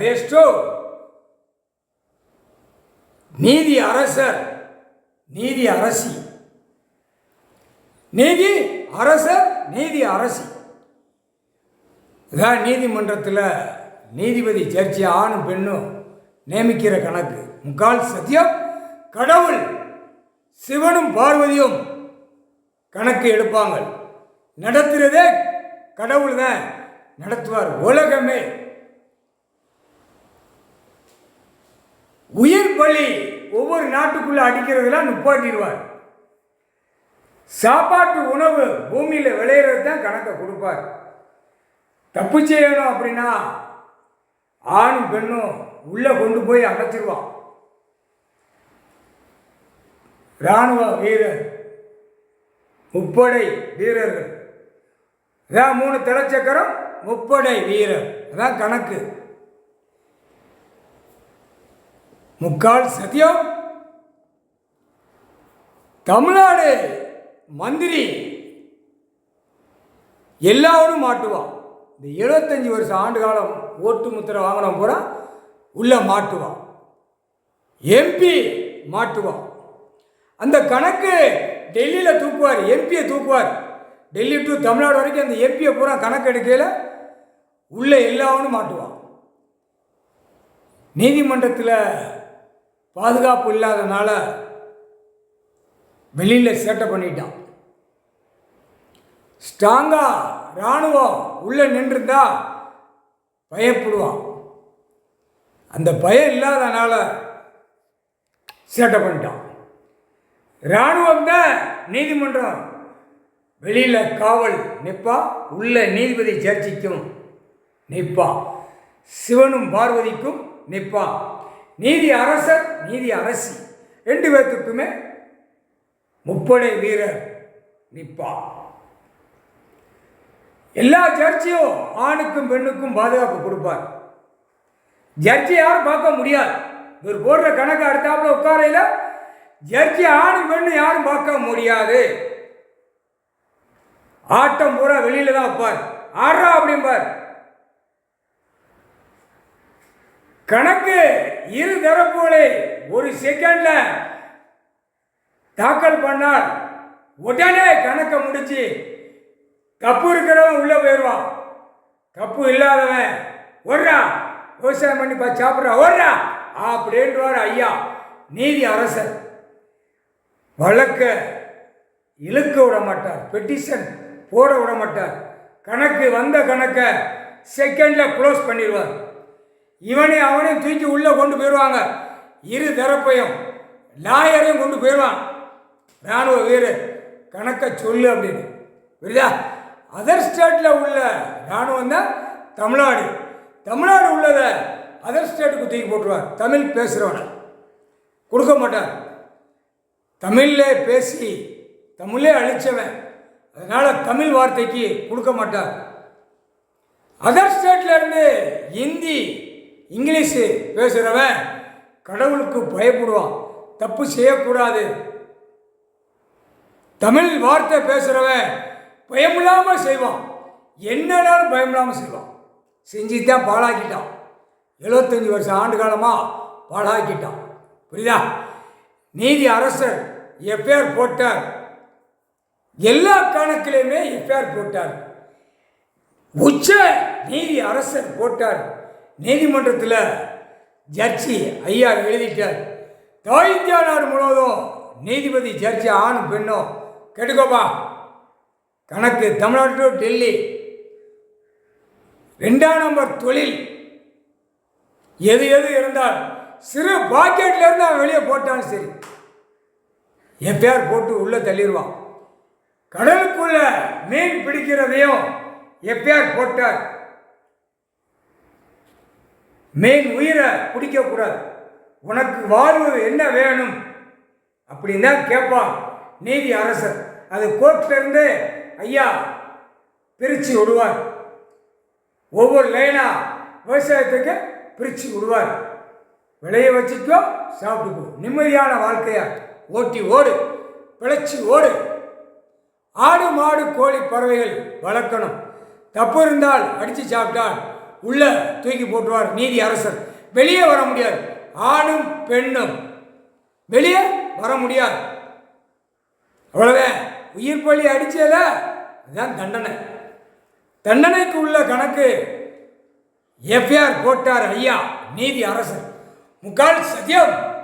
Bairstow நீதி அரசர், நீதி அரசி, நீதி அரசர், நீதி அரசி. இதான் நீதிமன்றத்தில் நீதிபதி ஜட்ஜி ஆணும் பெண்ணும் நியமிக்கிற கணக்கு. முக்கால் சத்தியம் கடவுள் சிவனும் பார்வதியும் கணக்கு எடுப்பாங்க. நடத்துறதே கடவுள் தான் நடத்துவார். உலகமே உயிர் பலி ஒவ்வொரு நாட்டுக்குள்ள அடிக்கிறதுலாம் நிப்பாட்டிடுவார். சாப்பாட்டு உணவு பூமியில் விளையிறது தான் கணக்கை கொடுப்பார். தப்பு செய்யணும் அப்படின்னா ஆணும் பெண்ணும் உள்ள கொண்டு போய் அடைச்சிருவான். இராணுவ வீரர், முப்படை வீரர்கள், அதான் 3 தலைச்சக்கரம், முப்படை வீரர், அதான் கணக்கு. முக்கால் சத்தியம் தமிழ்நாடு மந்திரி எல்லாரும் மாட்டுவான். இந்த 75 வருஷம் ஆண்டு காலம் ஓட்டு முத்திரை வாங்கினோம் பூரா உள்ள மாட்டுவான். எம்பி மாட்டுவான். அந்த கணக்கு டெல்லியில் தூக்குவார், எம்பியை தூக்குவார். டெல்லி டு தமிழ்நாடு வரைக்கும் அந்த எம்பியை பூரா கணக்கு எடுக்கையில் உள்ள எல்லாவனும் மாட்டுவான். நீதிமன்றத்தில் பாதுகாப்பு இல்லாதனால வெளியில் சேட்டை பண்ணிட்டான். ஸ்ட்ராங்காக இராணுவம் உள்ளே நின்றுருந்தா பயப்படுவான். அந்த பயம் இல்லாதனால சேட்டை பண்ணிட்டான். இராணுவம் தான் நீதிமன்றம் வெளியில் காவல் நிற்பா, உள்ள நீதிபதி ஜட்ஜிக்கும் நிற்பா, சிவனும் பார்வதிக்கும் நிற்பா. நீதி அரசர், நீதி அரசி 2 பேர்த்துக்குமே முப்படை வீரர் நிற்பா. எல்லா ஜட்ஜியும் ஆணுக்கும் பெண்ணுக்கும் பாதுகாப்பு கொடுப்பார். ஜட்ஜி யாரும் பார்க்க முடியாது. இவர் போடுற கணக்கு அடுத்தாப்புல உட்காரையில் ஜட்ஜி ஆணும் பெண்ணு யாரும் பார்க்க முடியாது. ஆட்டம் பூரா வெளியில தான் வைப்பார். ஆடுறா அப்படிம்பார். கணக்கு இரு தரப்புகளை 1 செகண்ட்ல தாக்கல் பண்ணால் உடனே கணக்கை முடிச்சு தப்பு இருக்கிறவன் உள்ள போயிடுவான். தப்பு இல்லாதவன் ஓடுறா, விவசாயம் பண்ணி சாப்பிட்றா, ஓடுறா அப்படின்றார் ஐயா நீதி அரசர். வழக்க இழுக்க விட மாட்டார், பெட்டிஷன் போட விட மாட்டார். கணக்கு வந்த கணக்கை செகண்டில் க்ளோஸ் பண்ணிடுவார். இவனை அவனையும் தூக்கி உள்ளே கொண்டு போயிடுவாங்க. இரு தரப்பையும் லாயரையும் கொண்டு போயிடுவான். இராணுவ வீரர் கணக்கை சொல்லு அப்படின்னு. புரியுதா? அதர் ஸ்டேட்டில் உள்ள இராணுவம் தான் தமிழ்நாடு. தமிழ்நாடு உள்ளதை அதர் ஸ்டேட்டுக்கு தூக்கி போட்டுருவார். தமிழ் பேசுகிறவனை கொடுக்க மாட்டார். தமிழ்லே பேசி தமிழே அழிச்சவன், அதனால் தமிழ் வார்த்தைக்கு கொடுக்க மாட்டார். அதர் ஸ்டேட்ல இருந்து ஹிந்தி இங்கிலீஷு பேசுகிறவன் கடவுளுக்கு பயப்படுவான். தப்பு செய்யக்கூடாது. தமிழ் வார்த்தை பேசுகிறவன் பயமில்லாமல் செய்வான். என்னன்னாலும் பயமில்லாமல் செய்வான். செஞ்சு தான் பாழாக்கிட்டான். 75 வருஷம் ஆண்டு காலமாக பாழாக்கிட்டான். புரியுதா? நீதி அரசர் எஃப்ஐஆர் போட்டார். எல்லா கணக்கிலையுமே எஃப்ஐஆர் போட்டார். உச்ச நீதி அரசர் போட்டார். நீதிமன்றத்தில் ஜட்ஜி ஐயா எழுதிட்டார். இந்தியா நாடு முழுவதும் நீதிபதி ஜட்ஜி ஆணும் பெண்ணும் கெடுக்கப்பா. கணக்கு தமிழ்நாடு டு டெல்லி 2ஆம் நம்பர் தொழில் எது எது இருந்தால் சிறு பாக்கெட்ல இருந்து அவன் வெளியே போட்டாலும் சரி எஃப்ஐஆர் போட்டு உள்ளே தள்ளிடுவான். கடலுக்குள்ள மீன் பிடிக்கிறதையும் எஃப்ஐஆர் போட்டார். மீன் உயிரை பிடிக்கக்கூடாது. உனக்கு வாழ்வு என்ன வேணும் அப்படின்னு தான் கேட்பான் நீதி அரசர். அது கோர்ட்லேருந்து ஐயா பிரித்து விடுவார். ஒவ்வொரு லைனாக விவசாயத்துக்கு பிரித்து விடுவார். விளைய வச்சுக்கோ, சாப்பிட்டுக்கோ, நிம்மதியான வாழ்க்கையா ஓட்டி ஓடு, பிழைச்சி ஓடு. ஆடு மாடு கோழி பறவைகள் வளர்க்கணும். தப்பு இருந்தால் அடித்து சாப்பிட்டால் உள்ள தூக்கி போட்டுருவார் நீதி அரசர். வெளியே வர முடியாது. ஆணும் பெண்ணும் வெளியே வர முடியாது. அவ்வளோதான். உயிர் பலி அடிச்சல இதுதான் தண்டனை. தண்டனைக்கு உள்ள கணக்கு எஃப்ஐஆர் போட்டார் ஐயா நீதி அரசர். முக்கால் சத்தியம்